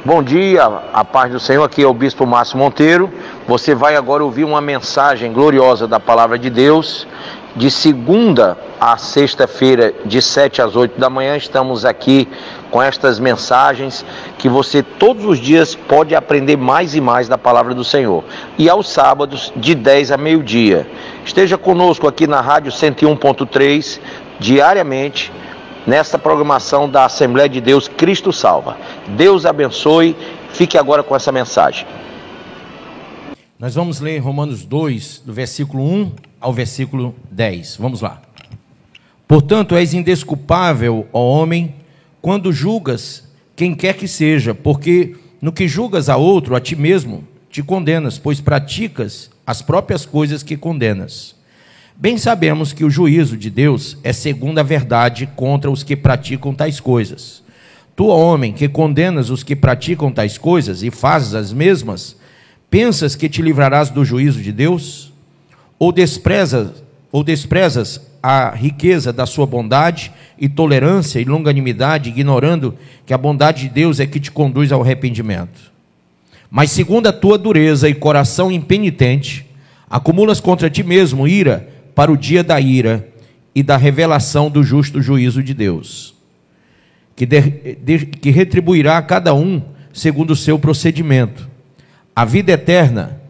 Bom dia, a paz do Senhor, aqui é o Bispo Márcio Monteiro. Você vai agora ouvir uma mensagem gloriosa da Palavra de Deus. De segunda a sexta-feira, de 7 às 8 da manhã, estamos aqui com estas mensagens que você todos os dias pode aprender mais e mais da Palavra do Senhor. E aos sábados, de 10 a meio-dia. Esteja conosco aqui na Rádio 101.3, diariamente, nesta programação da Assembleia de Deus Cristo Salva. Deus abençoe. Fique agora com essa mensagem. Nós vamos ler Romanos 2, do versículo 1 ao versículo 10. Vamos lá. Portanto, és indesculpável, ó homem, quando julgas quem quer que seja, porque no que julgas a outro, a ti mesmo te condenas, pois praticas as próprias coisas que condenas. Bem sabemos que o juízo de Deus é segundo a verdade contra os que praticam tais coisas. Tu, homem, que condenas os que praticam tais coisas e fazes as mesmas, pensas que te livrarás do juízo de Deus? Ou desprezas a riqueza da sua bondade e tolerância e longanimidade, ignorando que a bondade de Deus é que te conduz ao arrependimento? Mas segundo a tua dureza e coração impenitente, acumulas contra ti mesmo ira para o dia da ira e da revelação do justo juízo de Deus, que retribuirá a cada um segundo o seu procedimento. A vida eterna,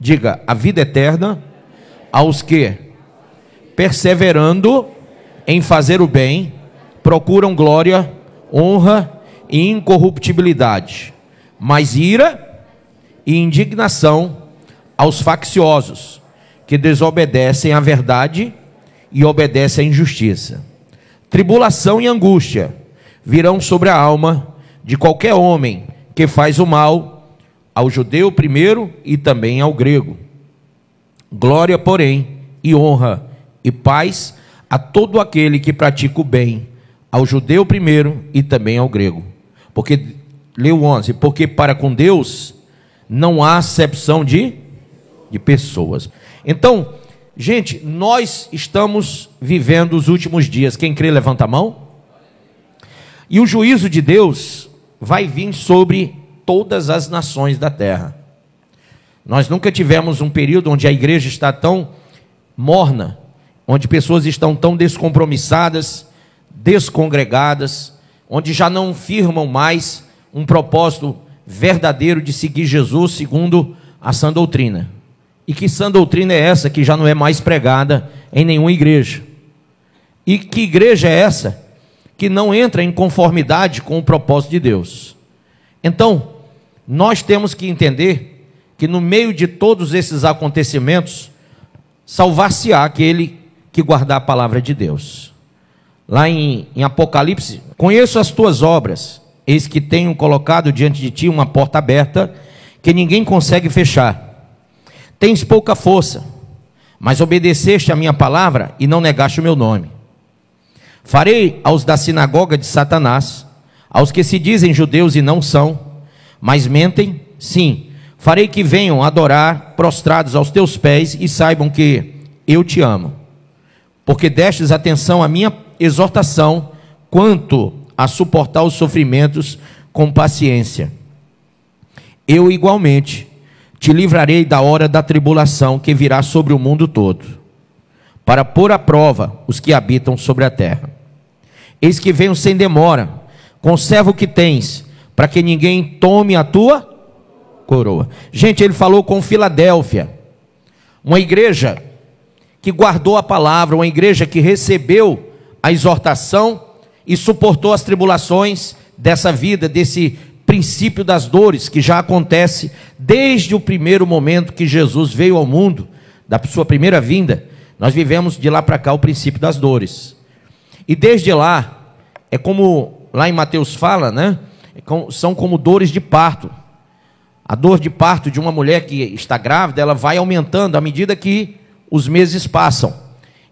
diga, a vida eterna aos que, perseverando em fazer o bem, procuram glória, honra e incorruptibilidade, mas ira e indignação aos facciosos, que desobedecem à verdade e obedecem à injustiça. Tribulação e angústia virão sobre a alma de qualquer homem que faz o mal, ao judeu primeiro e também ao grego. Glória, porém, e honra e paz a todo aquele que pratica o bem, ao judeu primeiro e também ao grego. Porque, leu 11, porque para com Deus não há acepção de pessoas. Então, gente, nós estamos vivendo os últimos dias. Quem crê, levanta a mão. E o juízo de Deus vai vir sobre todas as nações da terra. Nós nunca tivemos um período onde a igreja está tão morna, onde pessoas estão tão descompromissadas, descongregadas, onde já não firmam mais um propósito verdadeiro de seguir Jesus segundo a sã doutrina. E que sã doutrina é essa que já não é mais pregada em nenhuma igreja? E que igreja é essa que não entra em conformidade com o propósito de Deus? Então, nós temos que entender que no meio de todos esses acontecimentos, salvar-se-á aquele que guardar a palavra de Deus. Lá em Apocalipse, conheço as tuas obras, eis que tenho colocado diante de ti uma porta aberta, que ninguém consegue fechar. Tens pouca força, mas obedeceste a minha palavra e não negaste o meu nome. Farei aos da sinagoga de Satanás, aos que se dizem judeus e não são, mas mentem, sim, farei que venham adorar prostrados aos teus pés e saibam que eu te amo, porque destes atenção à minha exortação, quanto a suportar os sofrimentos com paciência. Eu igualmente te livrarei da hora da tribulação que virá sobre o mundo todo, para pôr à prova os que habitam sobre a terra. Eis que venho sem demora, conserva o que tens, para que ninguém tome a tua coroa. Gente, ele falou com Filadélfia, uma igreja que guardou a palavra, uma igreja que recebeu a exortação e suportou as tribulações dessa vida, desse princípio das dores que já acontece desde o primeiro momento que Jesus veio ao mundo, da sua primeira vinda. Nós vivemos de lá para cá o princípio das dores, e desde lá, é como lá em Mateus fala, né? São como dores de parto. A dor de parto de uma mulher que está grávida, ela vai aumentando à medida que os meses passam.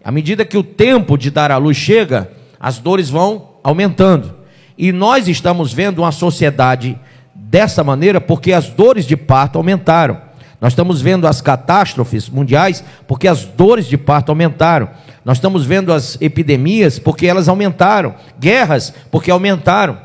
À medida que o tempo de dar à luz chega, as dores vão aumentando. E nós estamos vendo uma sociedade dessa maneira porque as dores de parto aumentaram. Nós estamos vendo as catástrofes mundiais porque as dores de parto aumentaram. Nós estamos vendo as epidemias porque elas aumentaram. Guerras porque aumentaram.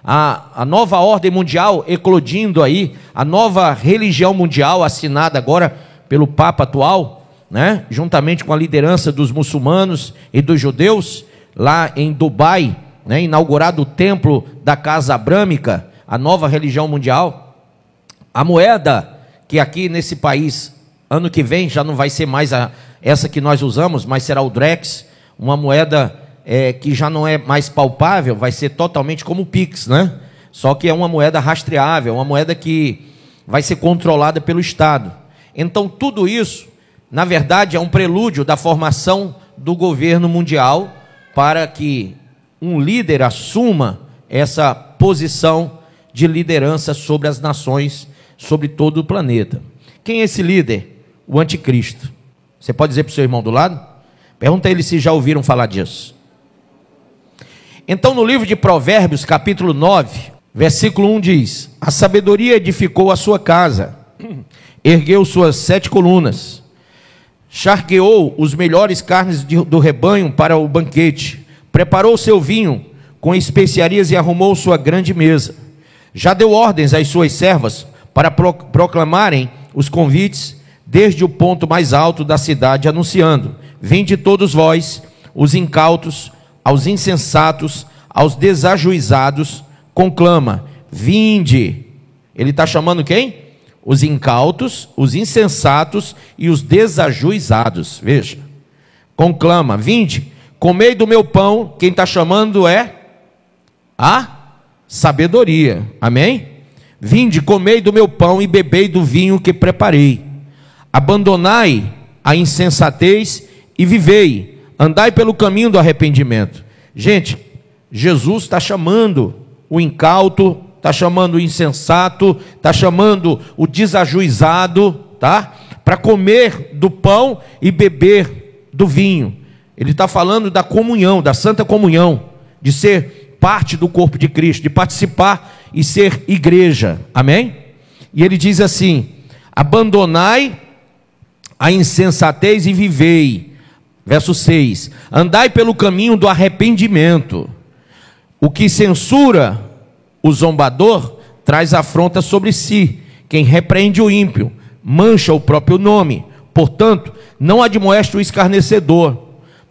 a nova ordem mundial eclodindo aí, a nova religião mundial assinada agora pelo Papa atual, né? Juntamente com a liderança dos muçulmanos e dos judeus, lá em Dubai, né? Inaugurado o templo da Casa Abrâmica, a nova religião mundial. A moeda que aqui nesse país, ano que vem, já não vai ser mais essa que nós usamos, mas será o Drex, uma moeda que já não é mais palpável, vai ser totalmente como o Pix, né? Só que é uma moeda rastreável, uma moeda que vai ser controlada pelo Estado. Então tudo isso, na verdade, é um prelúdio da formação do governo mundial para que um líder assuma essa posição de liderança sobre as nações, sobre todo o planeta. Quem é esse líder? O anticristo. Você pode dizer para o seu irmão do lado? Pergunta a ele se já ouviram falar disso. Então, no livro de Provérbios, capítulo 9, versículo 1 diz: a sabedoria edificou a sua casa, ergueu suas 7 colunas, charqueou os melhores carnes do rebanho para o banquete, preparou seu vinho com especiarias e arrumou sua grande mesa. Já deu ordens às suas servas para proclamarem os convites desde o ponto mais alto da cidade, anunciando: vinde todos vós, os incautos, aos insensatos, aos desajuizados, conclama, vinde. Ele está chamando quem? Os incautos, os insensatos e os desajuizados. Veja, conclama, vinde, comei do meu pão. Quem está chamando é a sabedoria, amém? Vinde, comei do meu pão e bebei do vinho que preparei. Abandonai a insensatez e vivei, andai pelo caminho do arrependimento. Gente, Jesus está chamando o incauto, está chamando o insensato, está chamando o desajuizado, tá? Para comer do pão e beber do vinho. Ele está falando da comunhão, da santa comunhão, de ser parte do corpo de Cristo, de participar e ser igreja, amém? E ele diz assim: abandonai a insensatez e vivei. Verso 6, andai pelo caminho do arrependimento. O que censura o zombador traz afronta sobre si. Quem repreende o ímpio mancha o próprio nome. Portanto, não admoeste o escarnecedor,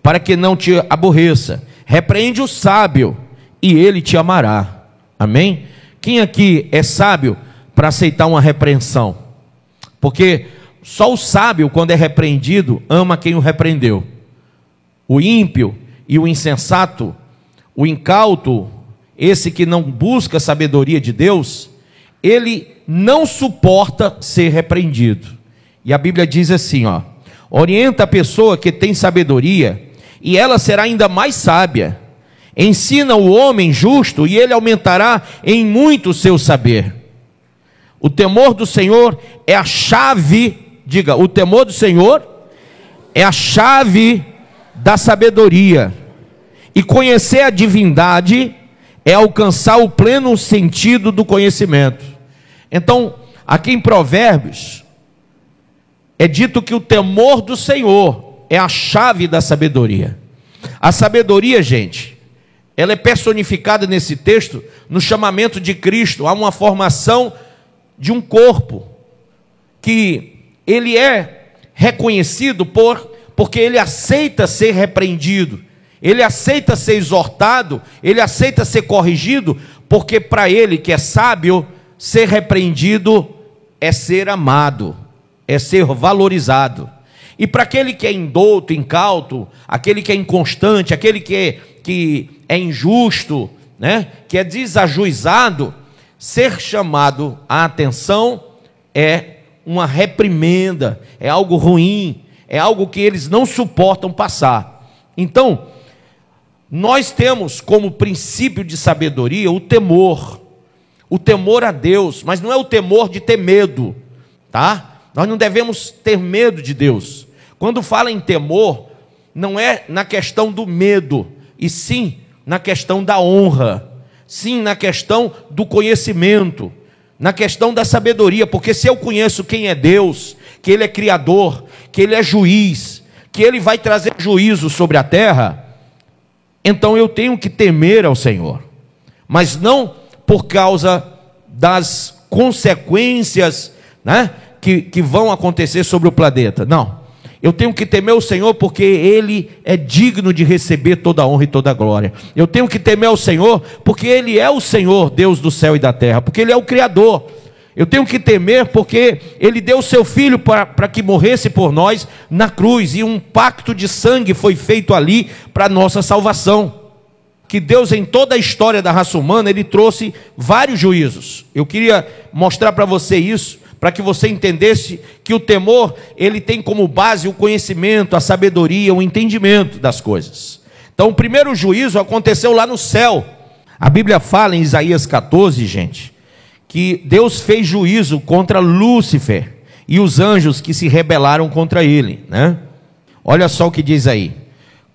para que não te aborreça. Repreende o sábio e ele te amará. Amém? Quem aqui é sábio para aceitar uma repreensão? Porque só o sábio, quando é repreendido, ama quem o repreendeu. O ímpio e o insensato, o incauto, esse que não busca a sabedoria de Deus, ele não suporta ser repreendido. E a Bíblia diz assim, ó: orienta a pessoa que tem sabedoria, e ela será ainda mais sábia. Ensina o homem justo, e ele aumentará em muito o seu saber. O temor do Senhor é a chave, diga, o temor do Senhor é a chave da sabedoria, e conhecer a divindade é alcançar o pleno sentido do conhecimento. Então, aqui em Provérbios, é dito que o temor do Senhor é a chave da sabedoria. A sabedoria, gente, ela é personificada nesse texto no chamamento de Cristo a uma formação de um corpo, que ele é reconhecido porque ele aceita ser repreendido, ele aceita ser exortado, ele aceita ser corrigido, porque para ele que é sábio, ser repreendido é ser amado, é ser valorizado. E para aquele que é indouto, incauto, aquele que é inconstante, aquele que é injusto, né, que é desajuizado, ser chamado a atenção é uma reprimenda, é algo ruim, é algo que eles não suportam passar. Então, nós temos como princípio de sabedoria o temor a Deus, mas não é o temor de ter medo, tá? Nós não devemos ter medo de Deus. Quando fala em temor, não é na questão do medo, e sim na questão da honra, sim na questão do conhecimento, na questão da sabedoria, porque se eu conheço quem é Deus, que Ele é Criador, que Ele é juiz, que Ele vai trazer juízo sobre a terra, então eu tenho que temer ao Senhor, mas não por causa das consequências, né, que vão acontecer sobre o planeta. Não. Eu tenho que temer o Senhor porque Ele é digno de receber toda a honra e toda a glória. Eu tenho que temer o Senhor porque Ele é o Senhor, Deus do céu e da terra, porque Ele é o Criador. Eu tenho que temer porque Ele deu o seu Filho para que morresse por nós na cruz, e um pacto de sangue foi feito ali para a nossa salvação. Que Deus, em toda a história da raça humana, Ele trouxe vários juízos. Eu queria mostrar para você isso, para que você entendesse que o temor, ele tem como base o conhecimento, a sabedoria, o entendimento das coisas. Então o primeiro juízo aconteceu lá no céu. A Bíblia fala em Isaías 14, gente, que Deus fez juízo contra Lúcifer e os anjos que se rebelaram contra ele, né? Olha só o que diz aí: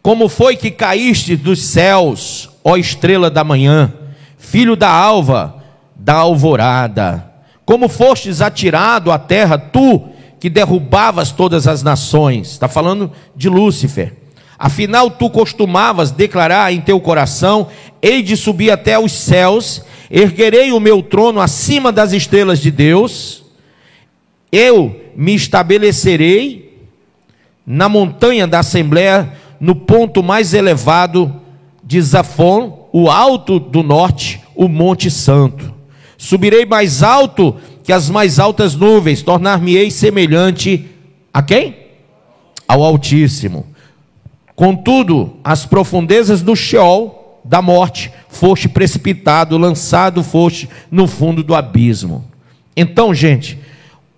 como foi que caíste dos céus, ó estrela da manhã, filho da alva, da alvorada? Como fostes atirado à terra, tu que derrubavas todas as nações? Está falando de Lúcifer. Afinal, tu costumavas declarar em teu coração: hei de subir até os céus, erguerei o meu trono acima das estrelas de Deus, eu me estabelecerei na montanha da Assembleia, no ponto mais elevado de Zafon, o alto do norte, o Monte Santo. Subirei mais alto que as mais altas nuvens, tornar-me-ei semelhante a quem? Ao Altíssimo. Contudo, as profundezas do Sheol, da morte, foste precipitado, lançado foste no fundo do abismo. Então, gente,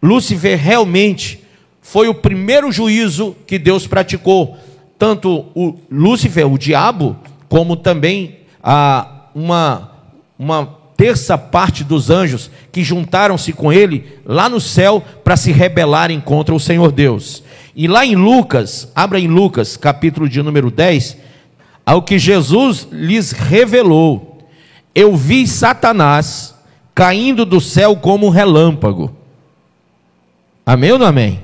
Lúcifer realmente foi o primeiro juízo que Deus praticou. Tanto o Lúcifer, o diabo, como também uma terça parte dos anjos que juntaram-se com ele lá no céu para se rebelarem contra o Senhor Deus. E lá em Lucas, abra em Lucas, capítulo de número 10, ao que Jesus lhes revelou: eu vi Satanás caindo do céu como um relâmpago. Amém ou não amém?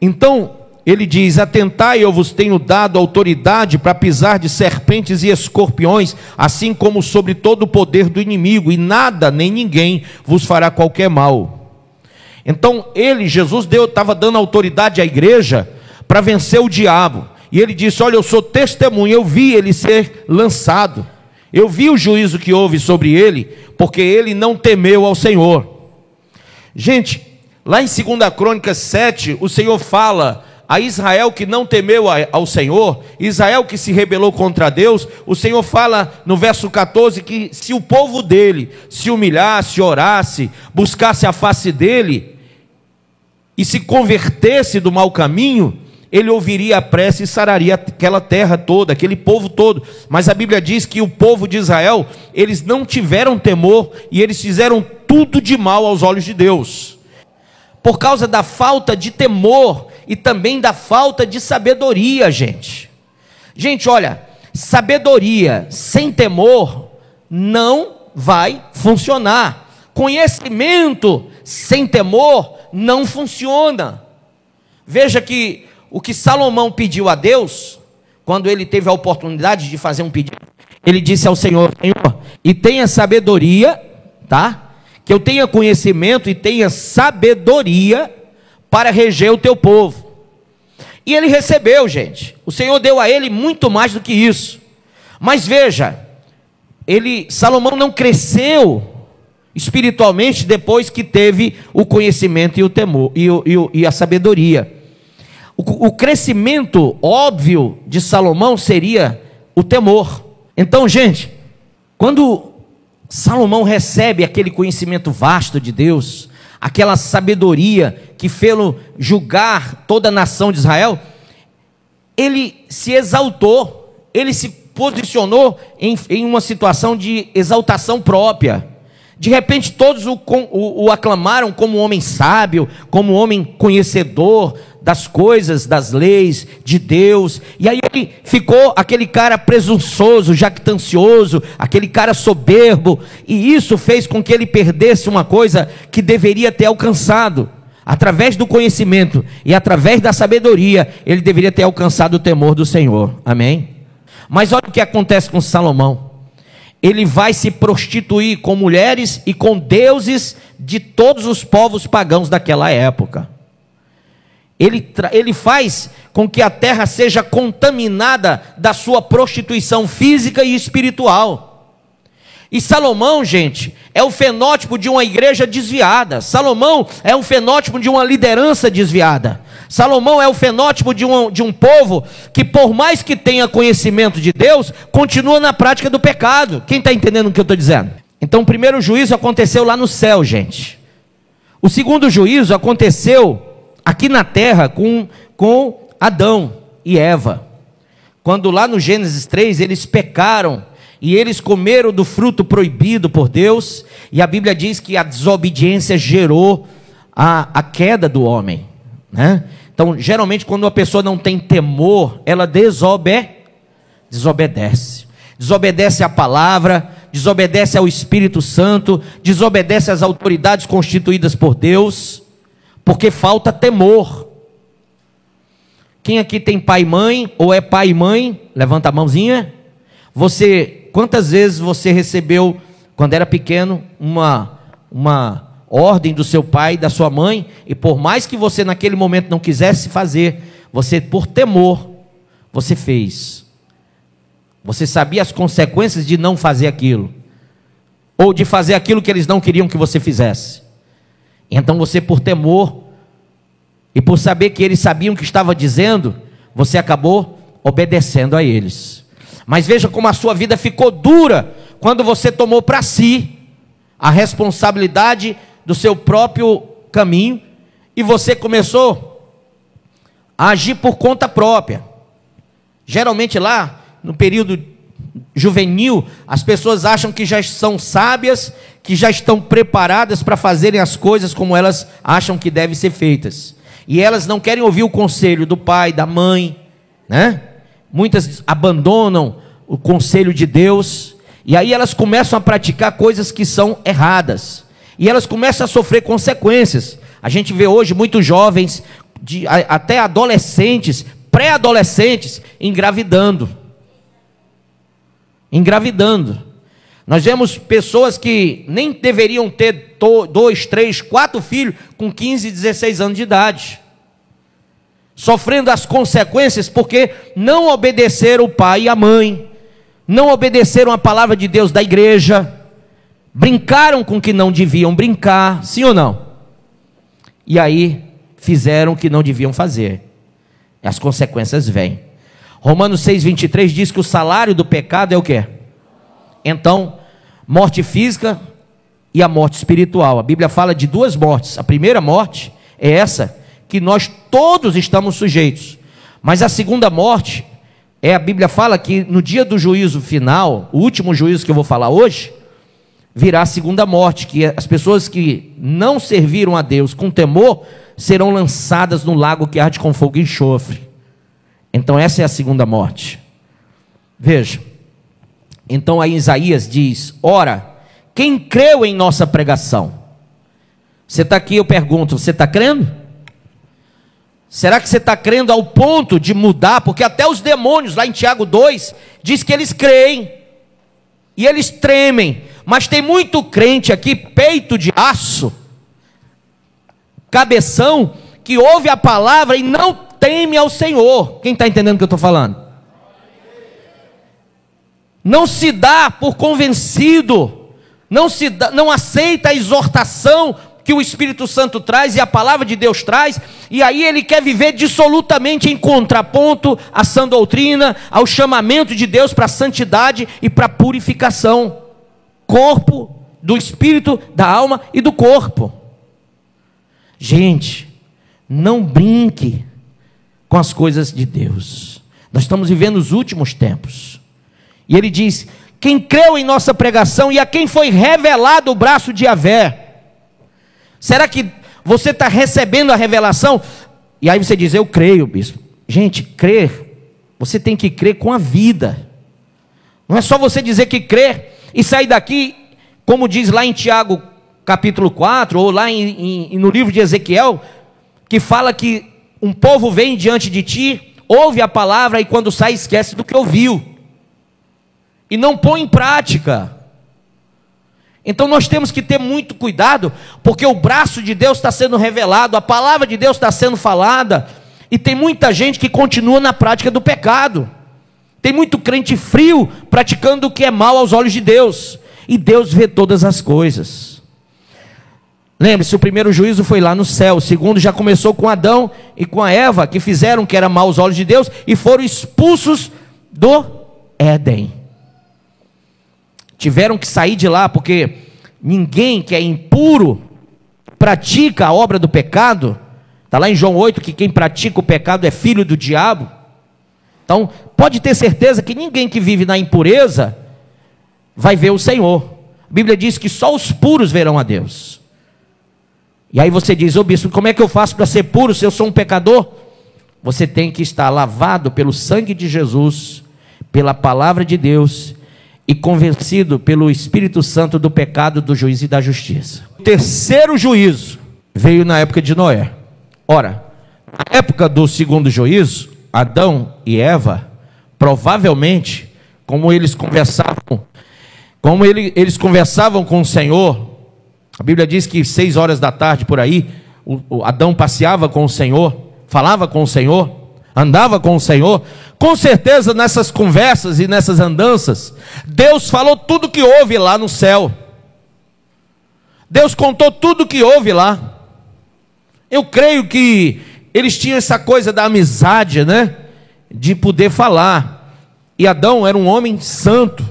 Então, ele diz: atentai, eu vos tenho dado autoridade para pisar de serpentes e escorpiões, assim como sobre todo o poder do inimigo, e nada nem ninguém vos fará qualquer mal. Então Jesus estava dando autoridade à igreja para vencer o diabo, e ele disse: olha, eu sou testemunha, eu vi ele ser lançado, eu vi o juízo que houve sobre ele, porque ele não temeu ao Senhor. Gente, lá em 2 Crônicas 7, o Senhor fala a Israel que não temeu ao Senhor, Israel que se rebelou contra Deus. O Senhor fala no verso 14 que se o povo dele se humilhasse, orasse, buscasse a face dele e se convertesse do mau caminho, ele ouviria a prece e sararia aquela terra toda, aquele povo todo. Mas a Bíblia diz que o povo de Israel, eles não tiveram temor e eles fizeram tudo de mal aos olhos de Deus, por causa da falta de temor e também da falta de sabedoria, gente. Gente, olha, sabedoria sem temor não vai funcionar. Conhecimento sem temor não funciona. Veja que o que Salomão pediu a Deus, quando ele teve a oportunidade de fazer um pedido, ele disse ao Senhor: Senhor, e tenha sabedoria, tá? Que eu tenha conhecimento e tenha sabedoria para reger o teu povo. E ele recebeu, gente. O Senhor deu a ele muito mais do que isso. Mas veja, Salomão não cresceu espiritualmente depois que teve o conhecimento e o temor e a sabedoria. O crescimento óbvio de Salomão seria o temor. Então, gente, quando Salomão recebe aquele conhecimento vasto de Deus, aquela sabedoria que fez-lo julgar toda a nação de Israel, ele se exaltou, ele se posicionou em uma situação de exaltação própria. De repente todos o aclamaram como um homem sábio, como um homem conhecedor das coisas, das leis de Deus. E aí ele ficou aquele cara presunçoso, jactancioso, aquele cara soberbo, e isso fez com que ele perdesse uma coisa que deveria ter alcançado. Através do conhecimento e através da sabedoria, ele deveria ter alcançado o temor do Senhor. Amém? Mas olha o que acontece com Salomão. ele vai se prostituir com mulheres e com deuses de todos os povos pagãos daquela época. Ele faz com que a terra seja contaminada da sua prostituição física e espiritual. E Salomão, gente, é o fenótipo de uma igreja desviada. Salomão é um fenótipo de uma liderança desviada. Salomão é o fenótipo de um povo que, por mais que tenha conhecimento de Deus, continua na prática do pecado. Quem está entendendo o que eu estou dizendo? Então, o primeiro juízo aconteceu lá no céu, gente. O segundo juízo aconteceu aqui na terra com Adão e Eva. Quando lá no Gênesis 3 eles pecaram e eles comeram do fruto proibido por Deus, e a Bíblia diz que a desobediência gerou a queda do homem, né? Então, geralmente, quando uma pessoa não tem temor, ela desobedece. Desobedece à palavra, desobedece ao Espírito Santo, desobedece às autoridades constituídas por Deus, porque falta temor. Quem aqui tem pai e mãe, ou é pai e mãe? Levanta a mãozinha. Quantas vezes você recebeu, quando era pequeno, uma ordem do seu pai, da sua mãe, e por mais que você naquele momento não quisesse fazer, você por temor, você fez. Você sabia as consequências de não fazer aquilo, ou de fazer aquilo que eles não queriam que você fizesse. Então você, por temor, e por saber que eles sabiam o que estava dizendo, você acabou obedecendo a eles. Mas veja como a sua vida ficou dura, quando você tomou para si a responsabilidade do seu próprio caminho, e você começou a agir por conta própria. Geralmente lá, no período juvenil, as pessoas acham que já são sábias, que já estão preparadas para fazerem as coisas como elas acham que devem ser feitas, e elas não querem ouvir o conselho do pai, da mãe, né? Muitas abandonam o conselho de Deus, e aí elas começam a praticar coisas que são erradas, e elas começam a sofrer consequências. A gente vê hoje muitos jovens, até adolescentes, pré-adolescentes, engravidando. Nós vemos pessoas que nem deveriam ter 2, 3, 4 filhos com 15, 16 anos de idade, sofrendo as consequências porque não obedeceram o pai e a mãe, não obedeceram a palavra de Deus da igreja, brincaram com o que não deviam brincar, sim ou não? E aí fizeram o que não deviam fazer, e as consequências vêm. Romanos 6,23 diz que o salário do pecado é o quê? Então, morte física e a morte espiritual. A Bíblia fala de duas mortes. A primeira morte é essa, que nós todos estamos sujeitos. Mas a segunda morte, a Bíblia fala que no dia do juízo final, o último juízo que eu vou falar hoje, virá a segunda morte, que as pessoas que não serviram a Deus com temor, serão lançadas no lago que arde com fogo e enxofre. Então essa é a segunda morte. Veja, então aí Isaías diz: ora, quem creu em nossa pregação? Você está aqui, eu pergunto, você está crendo? Será que você está crendo ao ponto de mudar? Porque até os demônios, lá em Tiago 2, diz que eles creem, e eles tremem. Mas tem muito crente aqui, peito de aço, cabeção, que ouve a palavra e não teme ao Senhor. Quem está entendendo o que eu estou falando? Não se dá por convencido, não aceita a exortação que o Espírito Santo traz e a palavra de Deus traz, e aí ele quer viver dissolutamente em contraponto à sã doutrina, ao chamamento de Deus para a santidade e para a purificação, corpo, do espírito, da alma e do corpo. Gente, não brinque com as coisas de Deus. Nós estamos vivendo os últimos tempos, e ele diz: quem creu em nossa pregação e a quem foi revelado o braço de Yahvé. Será que você está recebendo a revelação? E aí você diz: eu creio, bispo. Gente, crer, você tem que crer com a vida. Não é só você dizer que crê e sair daqui, como diz lá em Tiago capítulo 4, ou lá no livro de Ezequiel, que fala que um povo vem diante de ti, ouve a palavra e quando sai esquece do que ouviu. e não põe em prática. Então nós temos que ter muito cuidado, porque o braço de Deus está sendo revelado, a palavra de Deus está sendo falada, e tem muita gente que continua na prática do pecado. Tem muito crente frio praticando o que é mal aos olhos de Deus, e Deus vê todas as coisas. Lembre-se, o primeiro juízo foi lá no céu, o segundo já começou com Adão e com a Eva, que fizeram o que era mal aos olhos de Deus, e foram expulsos do Éden. Tiveram que sair de lá, porque ninguém que é impuro pratica a obra do pecado. Está lá em João 8 que quem pratica o pecado é filho do diabo. Então, pode ter certeza que ninguém que vive na impureza vai ver o Senhor. A Bíblia diz que só os puros verão a Deus. E aí você diz: ô bispo, como é que eu faço para ser puro se eu sou um pecador? Você tem que estar lavado pelo sangue de Jesus, pela palavra de Deus, e convencido pelo Espírito Santo do pecado, do juízo e da justiça. O terceiro juízo veio na época de Noé. Ora, na época do segundo juízo, Adão e Eva, provavelmente, como eles conversavam com o Senhor, a Bíblia diz que 6 horas da tarde por aí, Adão passeava com o Senhor, falava com o Senhor, andava com o Senhor. Com certeza nessas conversas e nessas andanças, Deus falou tudo que houve lá no céu. Deus contou tudo que houve lá. Eu creio que eles tinham essa coisa da amizade, né? De poder falar. E Adão era um homem santo.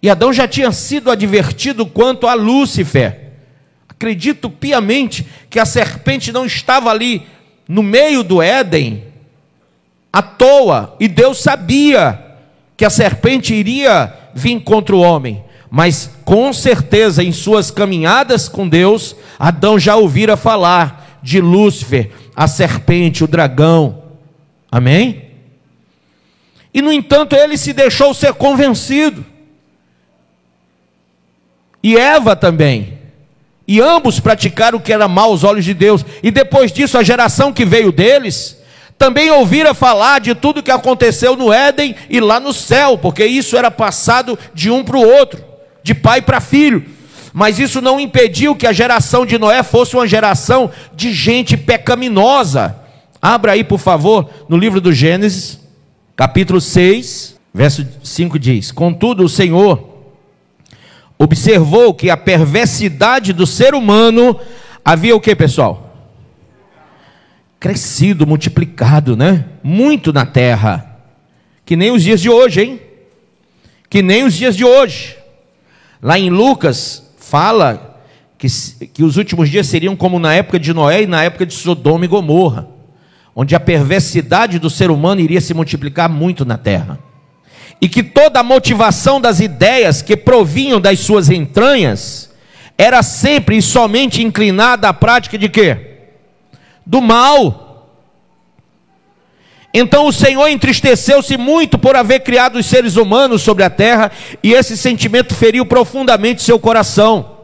E Adão já tinha sido advertido quanto a Lúcifer. Acredito piamente que a serpente não estava ali no meio do Éden à toa, e Deus sabia que a serpente iria vir contra o homem, mas com certeza em suas caminhadas com Deus, Adão já ouvira falar de Lúcifer, a serpente, o dragão. Amém? E no entanto ele se deixou ser convencido, e Eva também, e ambos praticaram o que era mal aos olhos de Deus. E depois disso a geração que veio deles também ouvira falar de tudo que aconteceu no Éden e lá no céu, porque isso era passado de um para o outro, de pai para filho. Mas isso não impediu que a geração de Noé fosse uma geração de gente pecaminosa. Abra aí, por favor, no livro do Gênesis, capítulo 6, verso 5 diz: contudo o Senhor observou que a perversidade do ser humano havia o que, pessoal? Crescido, multiplicado, né? Muito na terra. Que nem os dias de hoje, hein? Que nem os dias de hoje. Lá em Lucas, fala que os últimos dias seriam como na época de Noé e na época de Sodoma e Gomorra, onde a perversidade do ser humano iria se multiplicar muito na terra. E que toda a motivação das ideias que provinham das suas entranhas era sempre e somente inclinada à prática de quê? Do mal. Então o Senhor entristeceu-se muito por haver criado os seres humanos sobre a terra, e esse sentimento feriu profundamente seu coração.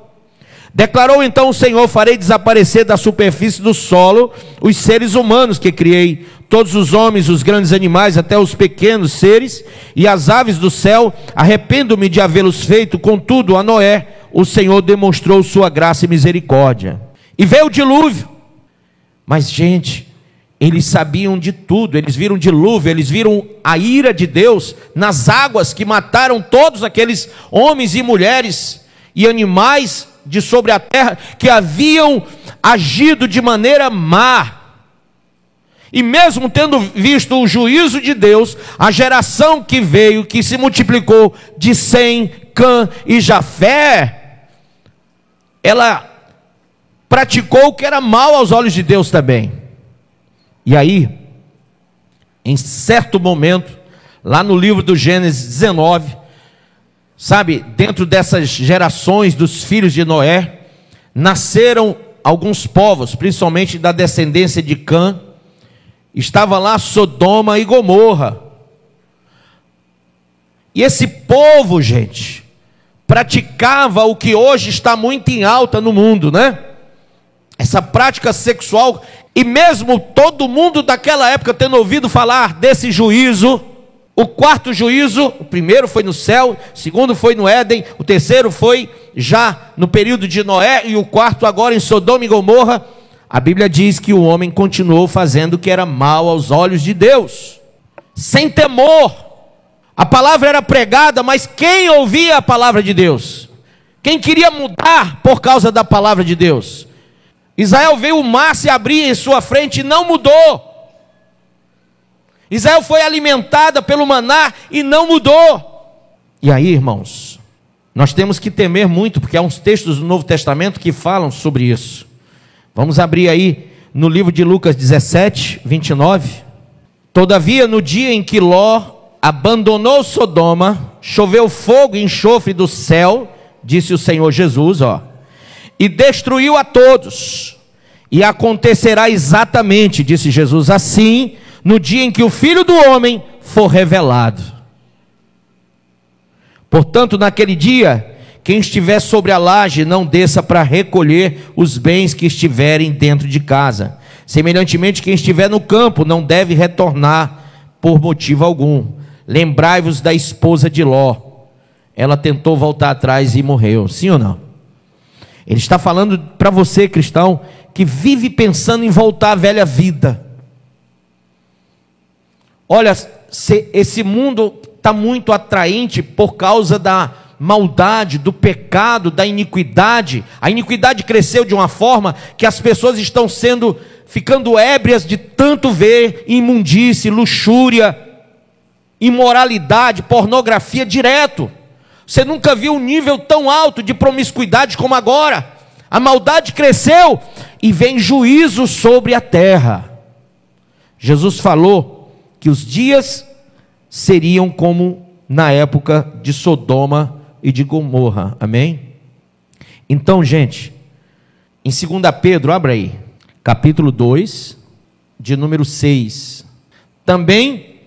Declarou então o Senhor: farei desaparecer da superfície do solo os seres humanos que criei, todos os homens, os grandes animais, até os pequenos seres, e as aves do céu. Arrependo-me de havê-los feito. Contudo, a Noé o Senhor demonstrou sua graça e misericórdia. E veio o dilúvio. Mas, gente, eles sabiam de tudo. Eles viram o dilúvio, eles viram a ira de Deus nas águas que mataram todos aqueles homens e mulheres e animais de sobre a terra que haviam agido de maneira má. E mesmo tendo visto o juízo de Deus, a geração que veio, que se multiplicou de Sem, Cã e Jafé, ela praticou o que era mal aos olhos de Deus também. E aí, em certo momento, lá no livro do Gênesis 19, sabe, dentro dessas gerações dos filhos de Noé, nasceram alguns povos, principalmente da descendência de Cã. Estava lá Sodoma e Gomorra. E esse povo, gente, praticava o que hoje está muito em alta no mundo, né? Essa prática sexual. E mesmo todo mundo daquela época tendo ouvido falar desse juízo, O quarto juízo, o primeiro foi no céu, o segundo foi no Éden, o terceiro foi já no período de Noé, e o quarto agora em Sodoma e Gomorra. A Bíblia diz que o homem continuou fazendo o que era mal aos olhos de Deus, sem temor. A palavra era pregada, mas quem ouvia a palavra de Deus? Quem queria mudar por causa da palavra de Deus? Israel veio o mar se abrir em sua frente e não mudou. Israel foi alimentada pelo maná e não mudou. E aí, irmãos, nós temos que temer muito, porque há uns textos do Novo Testamento que falam sobre isso. Vamos abrir aí no livro de Lucas 17, 29. Todavia, no dia em que Ló abandonou Sodoma, choveu fogo e enxofre do céu, disse o Senhor Jesus, e destruiu a todos. E acontecerá exatamente, disse Jesus, assim, no dia em que o Filho do Homem for revelado. Portanto, naquele dia, quem estiver sobre a laje não desça para recolher os bens que estiverem dentro de casa. Semelhantemente, quem estiver no campo não deve retornar por motivo algum. Lembrai-vos da esposa de Ló. Ela tentou voltar atrás e morreu. Sim ou não? Ele está falando para você, cristão, que vive pensando em voltar à velha vida. Olha, esse mundo está muito atraente por causa da maldade, do pecado, da iniquidade. A iniquidade cresceu de uma forma que as pessoas estão ficando ébrias de tanto ver imundície, luxúria, imoralidade, pornografia direto. Você nunca viu um nível tão alto de promiscuidade como agora. A maldade cresceu e vem juízo sobre a terra. Jesus falou que os dias seriam como na época de Sodoma e de Gomorra, amém? Então, gente, em 2 Pedro, abra aí, capítulo 2, de número 6, também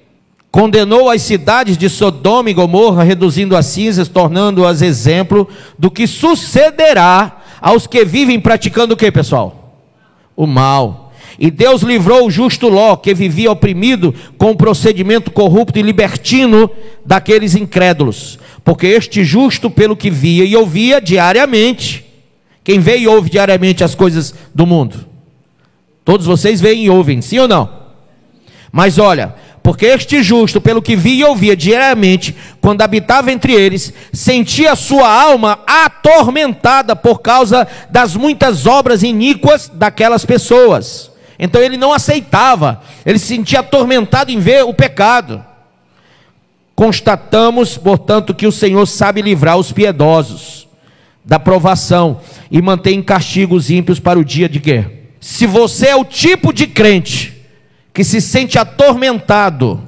condenou as cidades de Sodoma e Gomorra, reduzindo as cinzas, tornando-as exemplo do que sucederá aos que vivem praticando o que, pessoal? O mal. E Deus livrou o justo Ló, que vivia oprimido com o procedimento corrupto e libertino daqueles incrédulos. Porque este justo, pelo que via e ouvia diariamente, quem vê e ouve diariamente as coisas do mundo? Todos vocês veem e ouvem, sim ou não? Mas olha, porque este justo, pelo que via e ouvia diariamente, quando habitava entre eles, sentia sua alma atormentada por causa das muitas obras iníquas daquelas pessoas. Então ele não aceitava, ele se sentia atormentado em ver o pecado. Constatamos, portanto, que o Senhor sabe livrar os piedosos da provação e mantém em castigo os ímpios para o dia de quê? Se você é o tipo de crente que se sente atormentado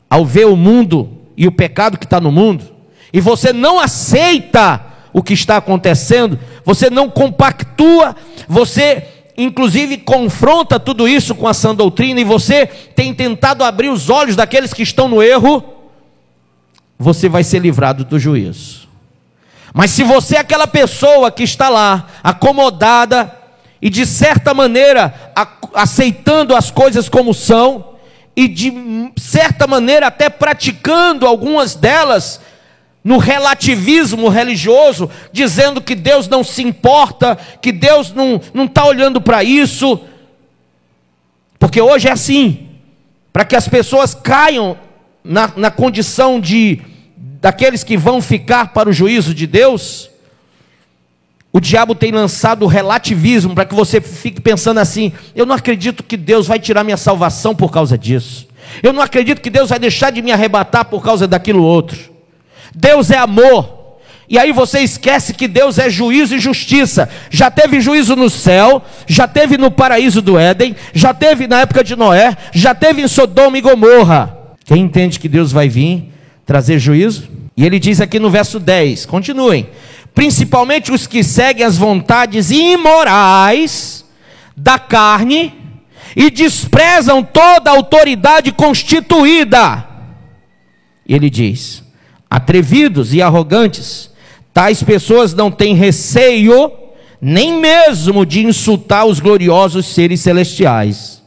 ao ver o mundo e o pecado que está no mundo, e você não aceita o que está acontecendo, você não compactua, você inclusive confronta tudo isso com a sã doutrina, e você tem tentado abrir os olhos daqueles que estão no erro, você vai ser livrado do juízo. Mas se você é aquela pessoa que está lá, acomodada, e de certa maneira aceitando as coisas como são, e de certa maneira até praticando algumas delas no relativismo religioso, dizendo que Deus não se importa, que Deus não está olhando para isso, porque hoje é assim, para que as pessoas caiam na condição daqueles que vão ficar para o juízo de Deus. O diabo tem lançado o relativismo para que você fique pensando assim: eu não acredito que Deus vai tirar minha salvação por causa disso, eu não acredito que Deus vai deixar de me arrebatar por causa daquilo outro. Deus é amor, e aí você esquece que Deus é juízo e justiça. Já teve juízo no céu, já teve no paraíso do Éden, já teve na época de Noé, já teve em Sodoma e Gomorra. Quem entende que Deus vai vir trazer juízo? E ele diz aqui no verso 10, continuem: principalmente os que seguem as vontades imorais da carne e desprezam toda a autoridade constituída. E ele diz: atrevidos e arrogantes, tais pessoas não têm receio nem mesmo de insultar os gloriosos seres celestiais.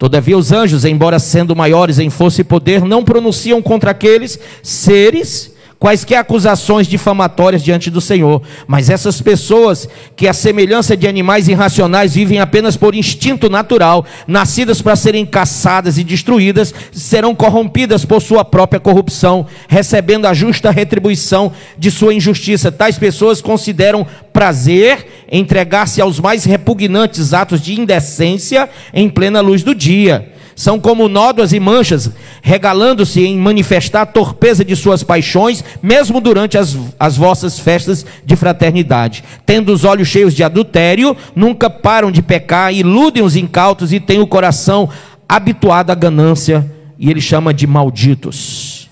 Todavia os anjos, embora sendo maiores em força e poder, não pronunciam contra aqueles seres quaisquer acusações difamatórias diante do Senhor. Mas essas pessoas que, à semelhança de animais irracionais, vivem apenas por instinto natural, nascidas para serem caçadas e destruídas, serão corrompidas por sua própria corrupção, recebendo a justa retribuição de sua injustiça. Tais pessoas consideram prazer entregar-se aos mais repugnantes atos de indecência em plena luz do dia. São como nódoas e manchas, regalando-se em manifestar a torpeza de suas paixões, mesmo durante as vossas festas de fraternidade. Tendo os olhos cheios de adultério, nunca param de pecar, iludem os incautos e têm o coração habituado à ganância, e ele chama de malditos.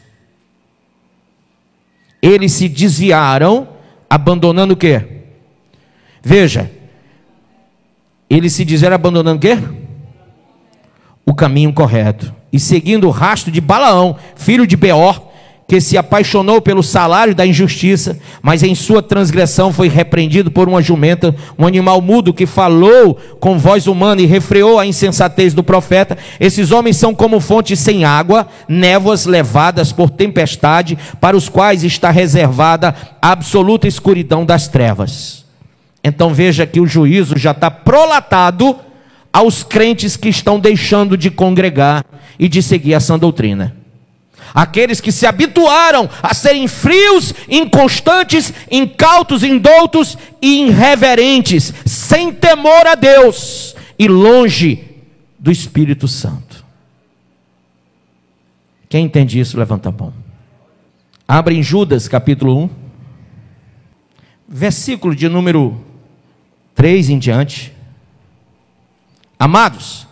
Eles se desviaram, abandonando o quê? Veja, eles se desviaram abandonando o quê? O caminho correto, e seguindo o rastro de Balaão, filho de Beor, que se apaixonou pelo salário da injustiça, mas em sua transgressão foi repreendido por uma jumenta, um animal mudo que falou com voz humana e refreou a insensatez do profeta. Esses homens são como fontes sem água, névoas levadas por tempestade, para os quais está reservada a absoluta escuridão das trevas. Então veja que o juízo já está prolatado aos crentes que estão deixando de congregar e de seguir a sã doutrina. Aqueles que se habituaram a serem frios, inconstantes, incautos, indoutos e irreverentes, sem temor a Deus e longe do Espírito Santo. Quem entende isso, levanta a mão. Abre em Judas capítulo 1, versículo de número 3 em diante. Amados,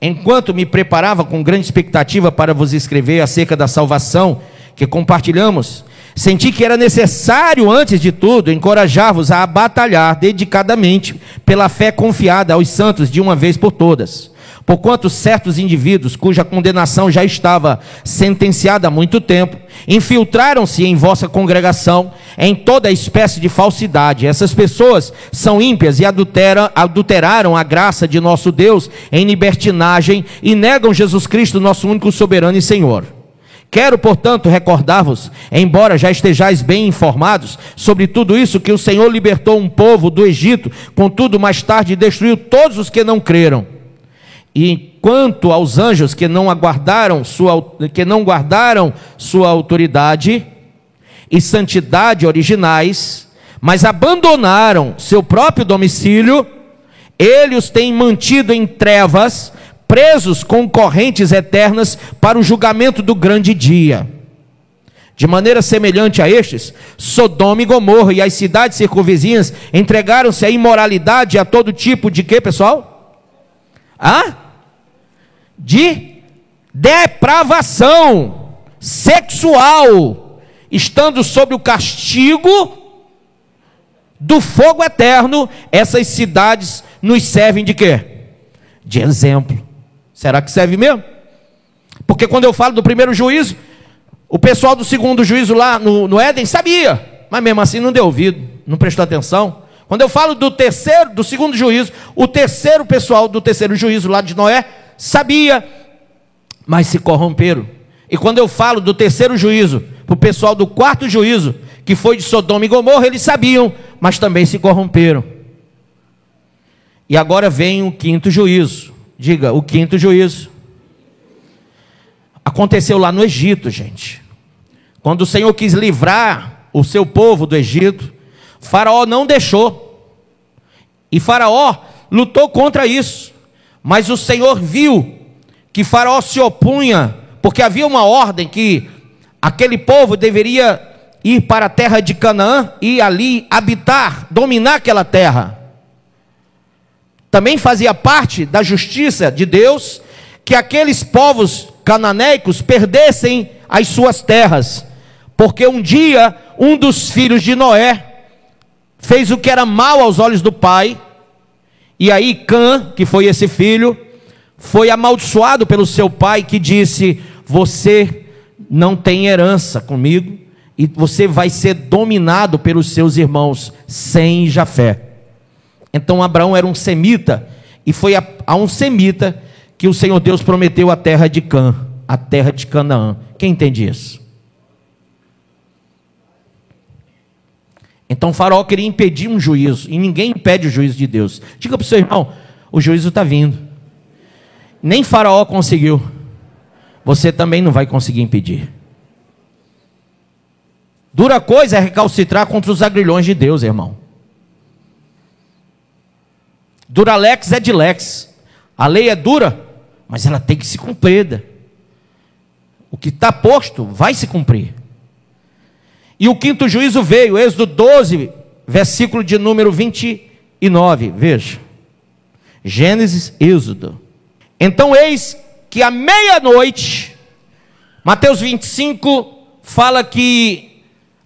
enquanto me preparava com grande expectativa para vos escrever acerca da salvação que compartilhamos, senti que era necessário, antes de tudo, encorajar-vos a batalhar dedicadamente pela fé confiada aos santos de uma vez por todas. Porquanto certos indivíduos, cuja condenação já estava sentenciada há muito tempo, infiltraram-se em vossa congregação em toda espécie de falsidade. Essas pessoas são ímpias e adulteraram a graça de nosso Deus em libertinagem e negam Jesus Cristo, nosso único soberano e Senhor. Quero, portanto, recordar-vos, embora já estejais bem informados sobre tudo isso, que o Senhor libertou um povo do Egito, contudo mais tarde destruiu todos os que não creram. E quanto aos anjos que não guardaram sua autoridade e santidade originais, mas abandonaram seu próprio domicílio, ele os tem mantido em trevas, presos com correntes eternas para o julgamento do grande dia. De maneira semelhante a estes, Sodoma e Gomorra e as cidades circunvizinhas entregaram-se à imoralidade e a todo tipo de quê, pessoal? De depravação sexual, estando sob o castigo do fogo eterno. Essas cidades nos servem de quê? De exemplo. Será que serve mesmo? Porque quando eu falo do primeiro juízo, o pessoal do segundo juízo lá no Éden sabia, mas mesmo assim não deu ouvido, não prestou atenção. Quando eu falo do segundo juízo, o pessoal do terceiro juízo lá de Noé sabia, mas se corromperam. E quando eu falo do terceiro juízo, para o pessoal do quarto juízo, que foi de Sodoma e Gomorra, eles sabiam, mas também se corromperam. E agora vem o quinto juízo. Diga, o quinto juízo. Aconteceu lá no Egito, gente. Quando o Senhor quis livrar o seu povo do Egito, Faraó não deixou. E Faraó lutou contra isso. Mas o Senhor viu que Faraó se opunha, porque havia uma ordem que aquele povo deveria ir para a terra de Canaã e ali habitar, dominar aquela terra. Também fazia parte da justiça de Deus que aqueles povos cananeicos perdessem as suas terras, porque um dia um dos filhos de Noé fez o que era mal aos olhos do pai. E aí Cã, que foi esse filho, foi amaldiçoado pelo seu pai, que disse: você não tem herança comigo, e você vai ser dominado pelos seus irmãos, Sem e Jafé. Então Abraão era um semita, e foi a um semita que o Senhor Deus prometeu a terra de a terra de Canaã. Quem entende isso? Então Faraó queria impedir um juízo, e ninguém impede o juízo de Deus. Diga para o seu irmão, o juízo está vindo. Nem Faraó conseguiu. Você também não vai conseguir impedir. Dura coisa é recalcitrar contra os agrilhões de Deus, irmão. Duralex é de lex. A lei é dura, mas ela tem que se cumprir. O que está posto vai se cumprir. E o quinto juízo veio, Êxodo 12, versículo de número 29. Veja. Gênesis, Êxodo. Então eis que à meia-noite, Mateus 25 fala que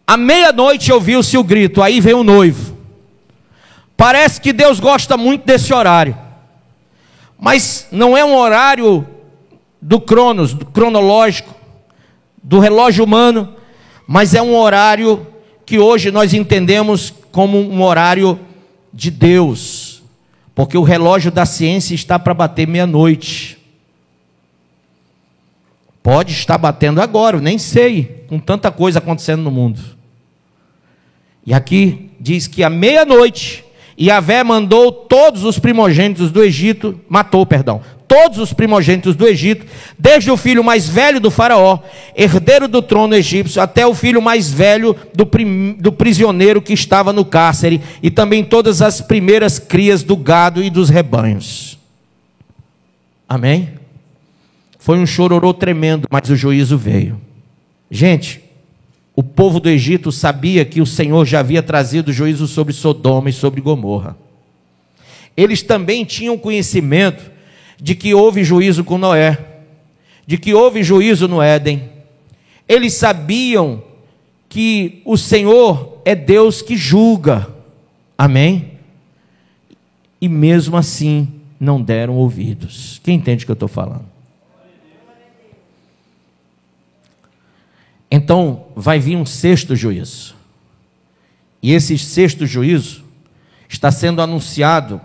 à meia-noite ouviu-se o grito, aí vem o noivo. Parece que Deus gosta muito desse horário, mas não é um horário do cronos, do cronológico, do relógio humano, mas é um horário que hoje nós entendemos como um horário de Deus, porque o relógio da ciência está para bater meia-noite. Pode estar batendo agora, eu nem sei, com tanta coisa acontecendo no mundo. E aqui diz que à meia-noite, Yahvé mandou todos os primogênitos do Egito, todos os primogênitos do Egito, desde o filho mais velho do faraó, herdeiro do trono egípcio, até o filho mais velho do prisioneiro que estava no cárcere, e também todas as primeiras crias do gado e dos rebanhos. Amém? Foi um chororô tremendo, mas o juízo veio. Gente, o povo do Egito sabia que o Senhor já havia trazido juízo sobre Sodoma e sobre Gomorra. Eles também tinham conhecimento de que houve juízo com Noé, de que houve juízo no Éden. Eles sabiam que o Senhor é Deus que julga. Amém? E mesmo assim não deram ouvidos. Quem entende o que eu estou falando? Então vai vir um sexto juízo. E esse sexto juízo está sendo anunciado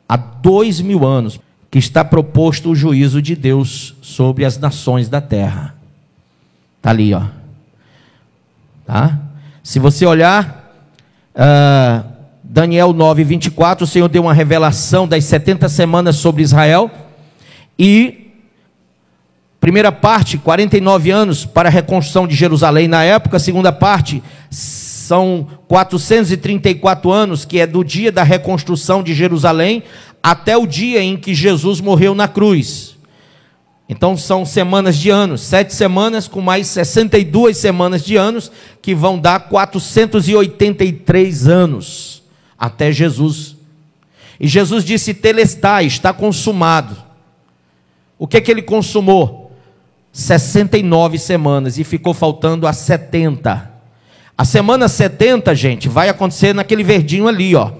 há 2000 anos, que está proposto o juízo de Deus sobre as nações da terra. Está ali, ó. Tá? Se você olhar, Daniel 9, 24, o Senhor deu uma revelação das 70 semanas sobre Israel, e primeira parte, 49 anos para a reconstrução de Jerusalém na época. Segunda parte, são 434 anos, que é do dia da reconstrução de Jerusalém até o dia em que Jesus morreu na cruz. Então são semanas de anos, 7 semanas com mais 62 semanas de anos, que vão dar 483 anos até Jesus. E Jesus disse: Telestai, está consumado. O que ele consumou? 69 semanas, e ficou faltando a 70. A semana 70, gente, vai acontecer naquele verdinho ali, ó.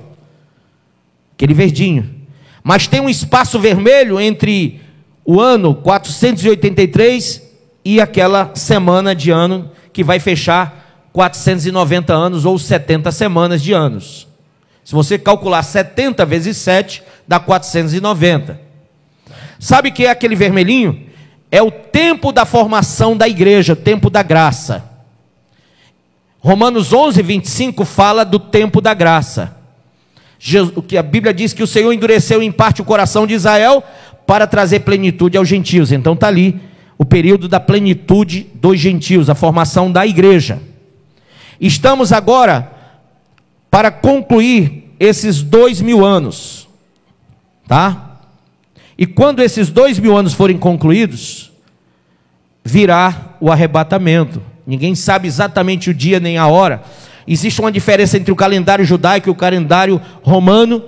Aquele verdinho. Mas tem um espaço vermelho entre o ano 483 e aquela semana de ano que vai fechar 490 anos ou 70 semanas de anos. Se você calcular 70 vezes 7, dá 490. Sabe o que é aquele vermelhinho? É o tempo da formação da igreja, o tempo da graça. Romanos 11, 25 fala do tempo da graça. O que a Bíblia diz que o Senhor endureceu em parte o coração de Israel para trazer plenitude aos gentios. Então está ali o período da plenitude dos gentios, a formação da igreja. Estamos agora para concluir esses 2000 anos, tá? E quando esses 2000 anos forem concluídos, virá o arrebatamento. Ninguém sabe exatamente o dia nem a hora. Existe uma diferença entre o calendário judaico e o calendário romano,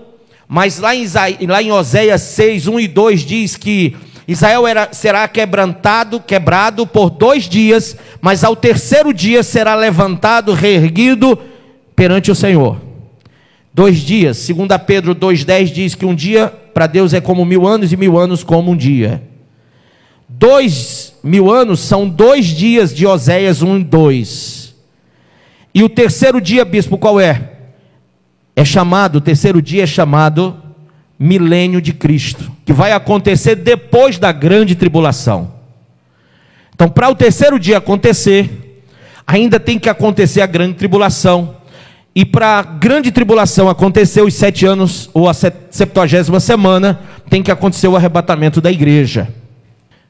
mas lá em Oséias 6, 1 e 2 diz que Israel será quebrado por 2 dias, mas ao terceiro dia será levantado, reerguido perante o Senhor. 2 dias, 2 Pedro 2,10 diz que um dia para Deus é como 1000 anos e 1000 anos como um dia. 2000 anos são 2 dias de Oséias 1 e 2. E o terceiro dia, bispo, qual é? O terceiro dia é chamado milênio de Cristo, que vai acontecer depois da grande tribulação. Então, para o terceiro dia acontecer, ainda tem que acontecer a grande tribulação. E para a grande tribulação acontecer os 7 anos, ou a 70ª semana, tem que acontecer o arrebatamento da igreja.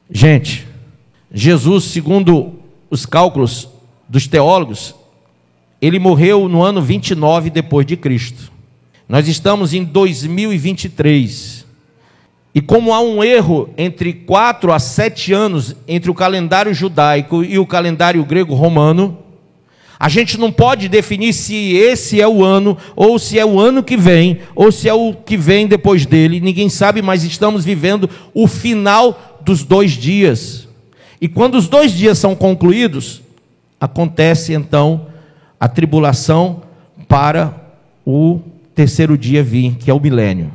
Gente, Jesus, segundo os cálculos dos teólogos, ele morreu no ano 29 depois de Cristo. Nós estamos em 2023. E como há um erro entre 4 a 7 anos entre o calendário judaico e o calendário grego-romano, a gente não pode definir se esse é o ano, ou se é o ano que vem, ou se é o que vem depois dele. Ninguém sabe, mas estamos vivendo o final dos 2 dias. E quando os 2 dias são concluídos, acontece então a tribulação para o terceiro dia vir, que é o milênio.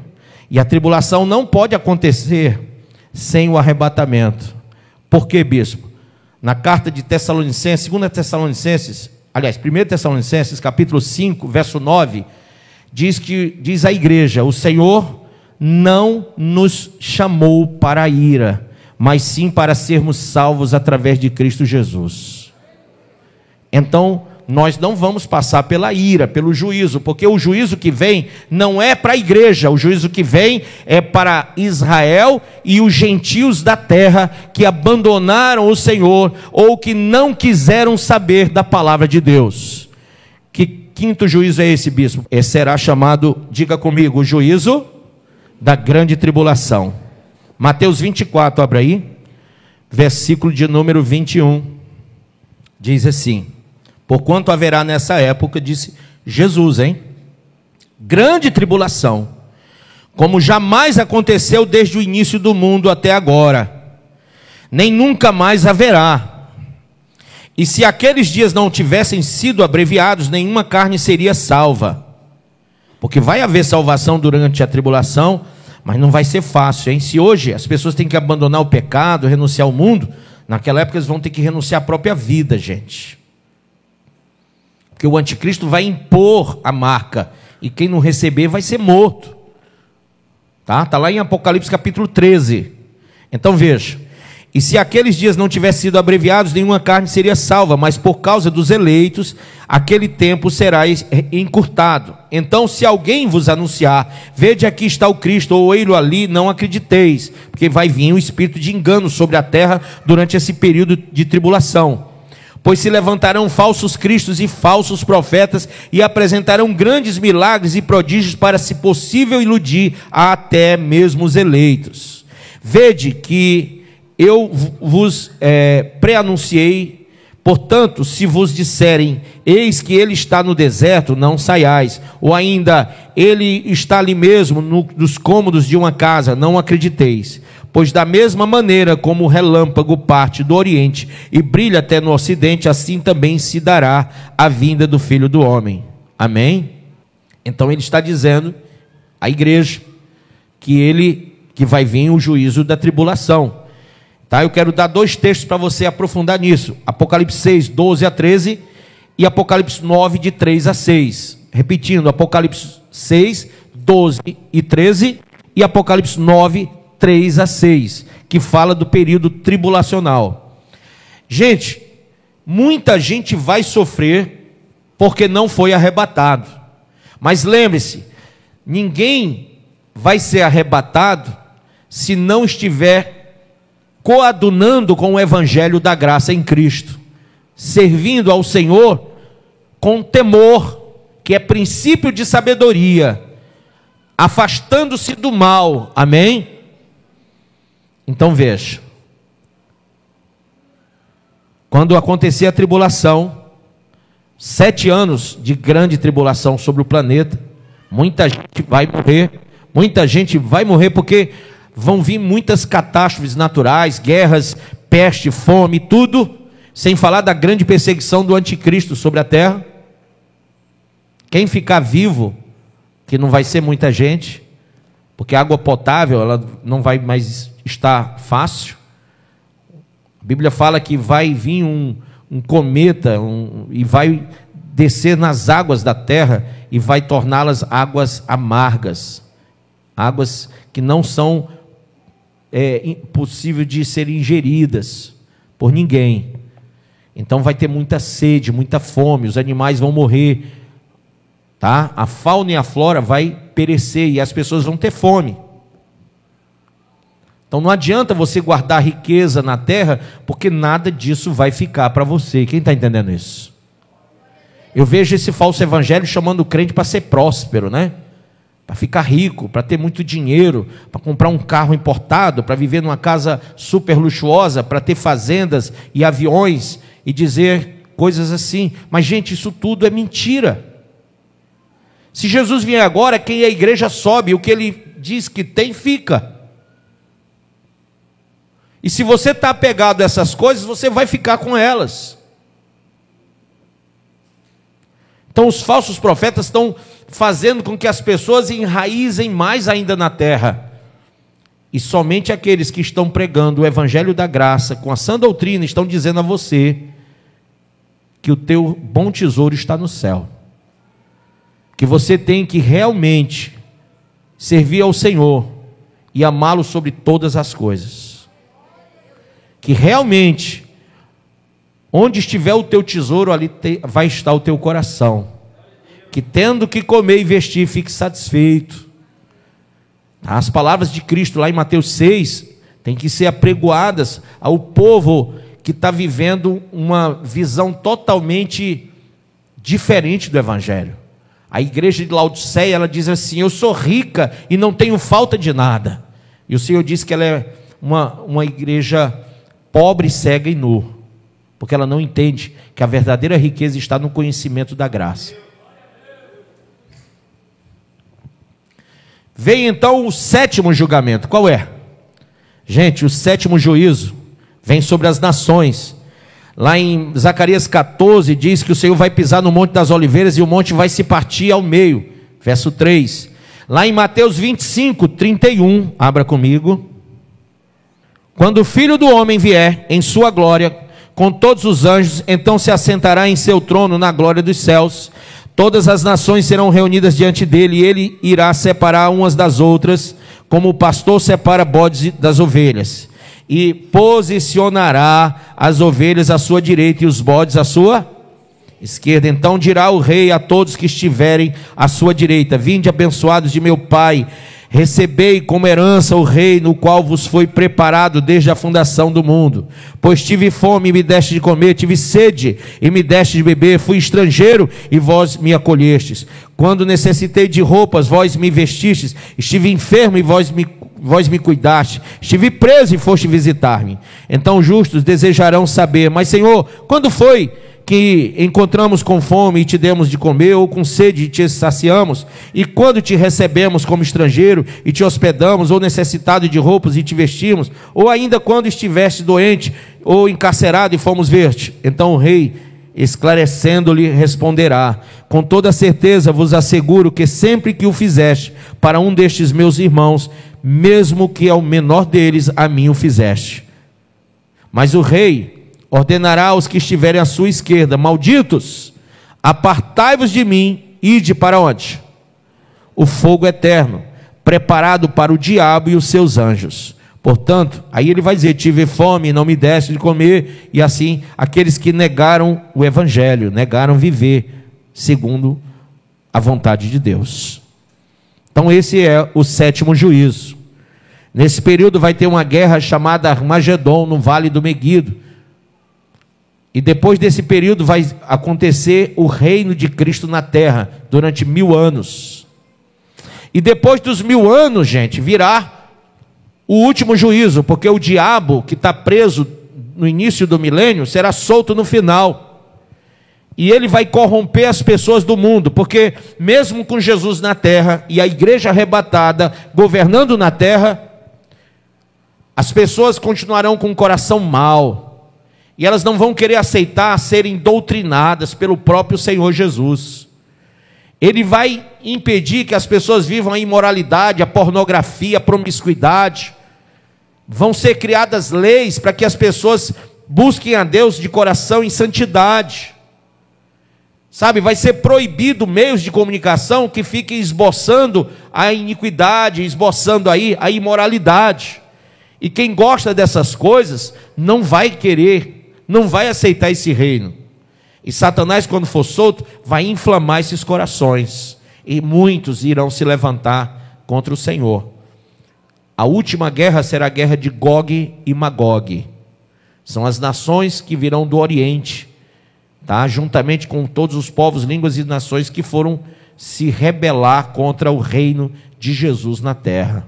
E a tribulação não pode acontecer sem o arrebatamento. Por quê, bispo? Na carta de Tessalonicenses, 2 Tessalonicenses, aliás, 1 Tessalonicenses, capítulo 5, verso 9, diz a igreja: o Senhor não nos chamou para a ira, mas sim para sermos salvos através de Cristo Jesus. Então, nós não vamos passar pela ira, pelo juízo, porque o juízo que vem não é para a igreja, o juízo que vem é para Israel e os gentios da terra que abandonaram o Senhor ou que não quiseram saber da palavra de Deus. Que quinto juízo é esse, bispo? Esse será chamado, diga comigo, o juízo da grande tribulação. Mateus 24, abre aí, versículo de número 21, diz assim: porquanto haverá nessa época, disse Jesus, grande tribulação, como jamais aconteceu desde o início do mundo até agora, nem nunca mais haverá. E se aqueles dias não tivessem sido abreviados, nenhuma carne seria salva. Porque vai haver salvação durante a tribulação, mas não vai ser fácil, Se hoje as pessoas têm que abandonar o pecado, renunciar ao mundo, naquela época eles vão ter que renunciar à própria vida, gente. Porque o anticristo vai impor a marca, e quem não receber vai ser morto. Está lá em Apocalipse capítulo 13. Então veja: e se aqueles dias não tivessem sido abreviados, nenhuma carne seria salva, mas por causa dos eleitos, aquele tempo será encurtado. Então, se alguém vos anunciar, vede aqui está o Cristo, ou ei-lo ali, não acrediteis, porque vai vir um espírito de engano sobre a terra durante esse período de tribulação. Pois se levantarão falsos cristos e falsos profetas, e apresentarão grandes milagres e prodígios para, se possível, iludir até mesmo os eleitos. Vede que eu vos pré-anunciei, portanto, se vos disserem, eis que ele está no deserto, não saiais, ou ainda, ele está ali mesmo, nos cômodos de uma casa, não acrediteis. Pois da mesma maneira como o relâmpago parte do oriente e brilha até no ocidente, assim também se dará a vinda do Filho do Homem. Amém? Então ele está dizendo à igreja que vai vir o juízo da tribulação. Tá? Eu quero dar 2 textos para você aprofundar nisso: Apocalipse 6, 12 a 13 e Apocalipse 9, de 3 a 6. Repetindo, Apocalipse 6, 12 e 13 e Apocalipse 9, 3 a 6, que fala do período tribulacional. Gente, muita gente vai sofrer porque não foi arrebatado. Mas lembre-se, ninguém vai ser arrebatado se não estiver coadunando com o evangelho da graça em Cristo, servindo ao Senhor com temor, que é princípio de sabedoria, afastando-se do mal. Amém? Então veja, quando acontecer a tribulação, 7 anos de grande tribulação sobre o planeta, muita gente vai morrer porque vão vir muitas catástrofes naturais, guerras, peste, fome, tudo, sem falar da grande perseguição do anticristo sobre a terra. Quem ficar vivo, que não vai ser muita gente, porque a água potável ela não vai mais estar fácil. A Bíblia fala que vai vir um cometa e vai descer nas águas da terra e vai torná-las águas amargas. águas que não são possível de serem ingeridas por ninguém. Então vai ter muita sede, muita fome, os animais vão morrer, tá? A fauna e a flora vai perecer e as pessoas vão ter fome. Então não adianta você guardar riqueza na terra, porque nada disso vai ficar para você. Quem está entendendo isso? Eu vejo esse falso evangelho chamando o crente para ser próspero, né? Para ficar rico, para ter muito dinheiro, para comprar um carro importado, para viver numa casa super luxuosa, para ter fazendas e aviões e dizer coisas assim. Mas, gente, isso tudo é mentira. Se Jesus vier agora, quem é a igreja sobe, o que ele diz que tem, fica. E se você está apegado a essas coisas, você vai ficar com elas. Então os falsos profetas estão fazendo com que as pessoas enraizem mais ainda na terra. E somente aqueles que estão pregando o evangelho da graça, com a sã doutrina, estão dizendo a você que o teu bom tesouro está no céu. Que você tem que realmente servir ao Senhor e amá-lo sobre todas as coisas. Que realmente, onde estiver o teu tesouro, ali vai estar o teu coração. Que tendo que comer e vestir, fique satisfeito. As palavras de Cristo lá em Mateus 6, têm que ser apregoadas ao povo que está vivendo uma visão totalmente diferente do Evangelho. A igreja de Laodiceia, ela diz assim: eu sou rica e não tenho falta de nada. E o Senhor diz que ela é uma igreja pobre, cega e nu, porque ela não entende que a verdadeira riqueza está no conhecimento da graça. Vem então o sétimo julgamento. Qual é? Gente, o sétimo juízo vem sobre as nações. Lá em Zacarias 14 diz que o Senhor vai pisar no Monte das Oliveiras e o monte vai se partir ao meio. Verso 3. Lá em Mateus 25, 31, abra comigo. Quando o Filho do Homem vier em sua glória, com todos os anjos, então se assentará em seu trono na glória dos céus. Todas as nações serão reunidas diante dele, e ele irá separar umas das outras, como o pastor separa bodes das ovelhas. E posicionará as ovelhas à sua direita e os bodes à sua esquerda. Então dirá o rei a todos que estiverem à sua direita: vinde abençoados de meu Pai, recebei como herança o reino, o qual vos foi preparado desde a fundação do mundo. Pois tive fome e me deste de comer, tive sede e me deste de beber, fui estrangeiro e vós me acolhestes. Quando necessitei de roupas, vós me vestistes, estive enfermo e vós me cuidaste, estive preso e foste visitar-me. Então os justos desejarão saber: mas Senhor, quando foi que encontramos com fome e te demos de comer, ou com sede e te saciamos? E quando te recebemos como estrangeiro e te hospedamos, ou necessitado de roupas e te vestimos? Ou ainda quando estiveste doente ou encarcerado e fomos ver-te? Então o rei, esclarecendo-lhe, responderá: com toda certeza vos asseguro que sempre que o fizeste para um destes meus irmãos, mesmo que ao menor deles, a mim o fizeste. Mas o rei ordenará aos que estiverem à sua esquerda: malditos, apartai-vos de mim, ide para onde? O fogo eterno, preparado para o diabo e os seus anjos. Portanto, aí ele vai dizer: tive fome e não me deste de comer. E assim, aqueles que negaram o evangelho, negaram viver segundo a vontade de Deus. Então esse é o sétimo juízo. Nesse período vai ter uma guerra chamada Armagedon, no Vale do Meguido. E depois desse período vai acontecer o reino de Cristo na terra, durante 1000 anos. E depois dos 1000 anos, gente, virá o último juízo, porque o diabo que está preso no início do milênio será solto no final. E ele vai corromper as pessoas do mundo, porque mesmo com Jesus na terra e a igreja arrebatada governando na terra, as pessoas continuarão com o coração mau. E elas não vão querer aceitar serem doutrinadas pelo próprio Senhor Jesus. Ele vai impedir que as pessoas vivam a imoralidade, a pornografia, a promiscuidade. Vão ser criadas leis para que as pessoas busquem a Deus de coração em santidade. Sabe, vai ser proibido meios de comunicação que fiquem esboçando a iniquidade, esboçando aí a imoralidade. E quem gosta dessas coisas não vai querer, não vai aceitar esse reino. E Satanás, quando for solto, vai inflamar esses corações. E muitos irão se levantar contra o Senhor. A última guerra será a guerra de Gog e Magog. São as nações que virão do Oriente, tá? Juntamente com todos os povos, línguas e nações que foram se rebelar contra o reino de Jesus na terra.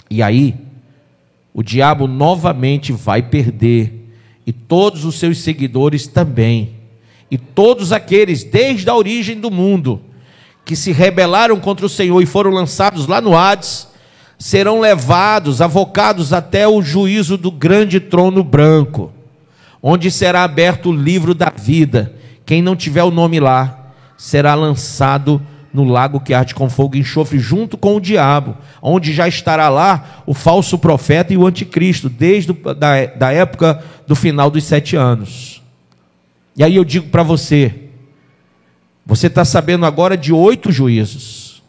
E aí, o diabo novamente vai perder, e todos os seus seguidores também, e todos aqueles, desde a origem do mundo, que se rebelaram contra o Senhor e foram lançados lá no Hades, serão levados, avocados até o juízo do grande trono branco, onde será aberto o livro da vida. Quem não tiver o nome lá, será lançado no lago que arde com fogo e enxofre, junto com o diabo, onde já estará lá o falso profeta e o anticristo, desde da época do final dos 7 anos. E aí eu digo para você, você está sabendo agora de 8 juízos,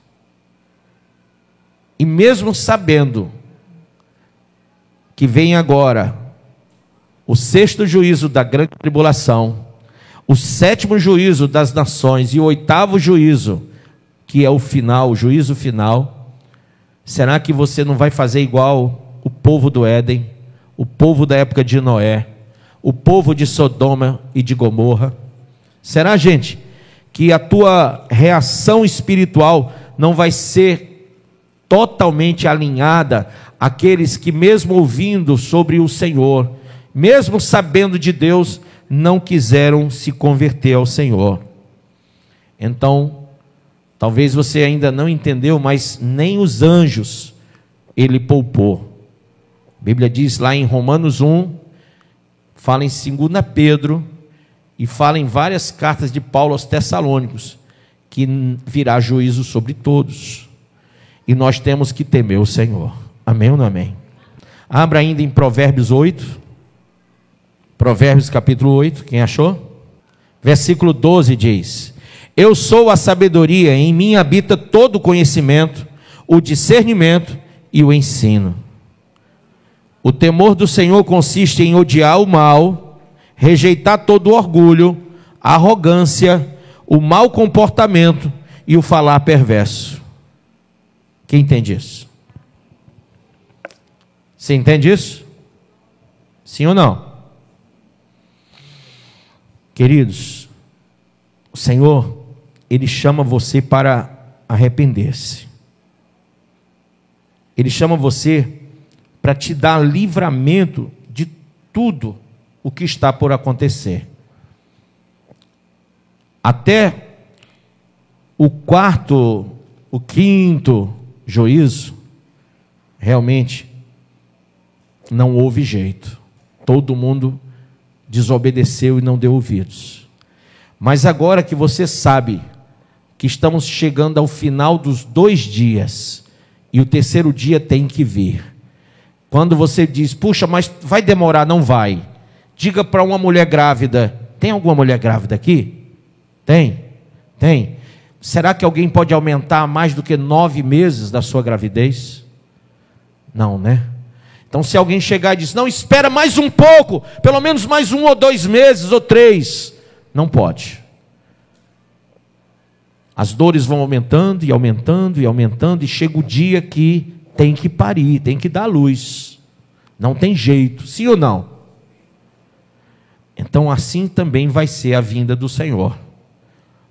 e mesmo sabendo que vem agora o 6º juízo da grande tribulação, o 7º juízo das nações e o 8º juízo, que é o final, o juízo final, será que você não vai fazer igual o povo do Éden, o povo da época de Noé, o povo de Sodoma e de Gomorra? Será, gente, que a tua reação espiritual não vai ser totalmente alinhada àqueles que, mesmo ouvindo sobre o Senhor, mesmo sabendo de Deus, não quiseram se converter ao Senhor? Então, talvez você ainda não entendeu, mas nem os anjos ele poupou. A Bíblia diz lá em Romanos 1, fala em 2 Pedro, e fala em várias cartas de Paulo aos Tessalônicos, que virá juízo sobre todos. E nós temos que temer o Senhor. Amém ou não amém? Abra ainda em Provérbios 8. Provérbios capítulo 8, quem achou? Versículo 12 diz: Eu sou a sabedoria, em mim habita todo o conhecimento, o discernimento e o ensino. O temor do Senhor consiste em odiar o mal, rejeitar todo o orgulho, a arrogância, o mau comportamento e o falar perverso. Quem entende isso? Você entende isso? Sim ou não? Queridos, o Senhor, Ele chama você para arrepender-se. Ele chama você para te dar livramento de tudo o que está por acontecer. Até o 4º, o 5º juízo, realmente não houve jeito. Todo mundo desobedeceu e não deu ouvidos. Mas agora que você sabe que estamos chegando ao final dos 2 dias, e o 3º dia tem que vir. Quando você diz, puxa, mas vai demorar, não vai. Diga para uma mulher grávida, tem alguma mulher grávida aqui? Tem? Tem. Será que alguém pode aumentar mais do que 9 meses da sua gravidez? Não, né? Então se alguém chegar e diz, não, espera mais um pouco, pelo menos mais 1 ou 2 meses ou 3, não pode. As dores vão aumentando e aumentando e aumentando, e chega o dia que tem que parir, tem que dar luz. Não tem jeito, sim ou não? Então assim também vai ser a vinda do Senhor.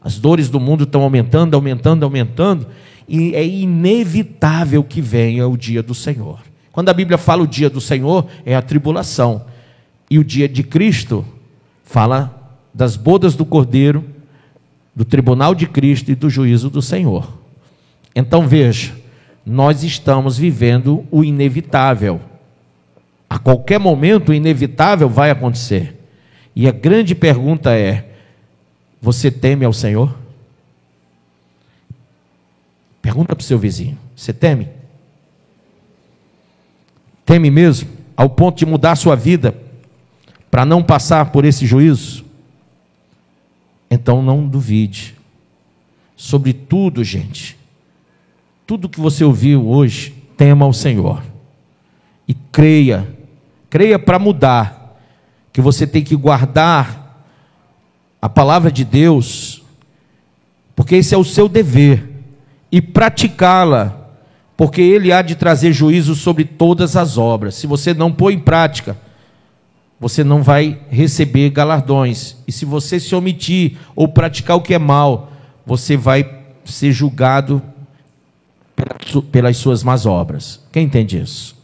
As dores do mundo estão aumentando, aumentando, aumentando, e é inevitável que venha o dia do Senhor. Quando a Bíblia fala o dia do Senhor, é a tribulação. E o dia de Cristo fala das bodas do Cordeiro, do tribunal de Cristo e do juízo do Senhor. Então veja, nós estamos vivendo o inevitável. A qualquer momento o inevitável vai acontecer. E a grande pergunta é, você teme ao Senhor? Pergunta para o seu vizinho, você teme? Teme mesmo? Ao ponto de mudar a sua vida, para não passar por esse juízo? Então não duvide. Sobre tudo, gente, tudo que você ouviu hoje, tema ao Senhor. E creia para mudar, que você tem que guardar a palavra de Deus, porque esse é o seu dever, e praticá-la, porque Ele há de trazer juízo sobre todas as obras. Se você não pôr em prática, você não vai receber galardões, e se você se omitir ou praticar o que é mal, você vai ser julgado pelas suas más obras. Quem entende isso?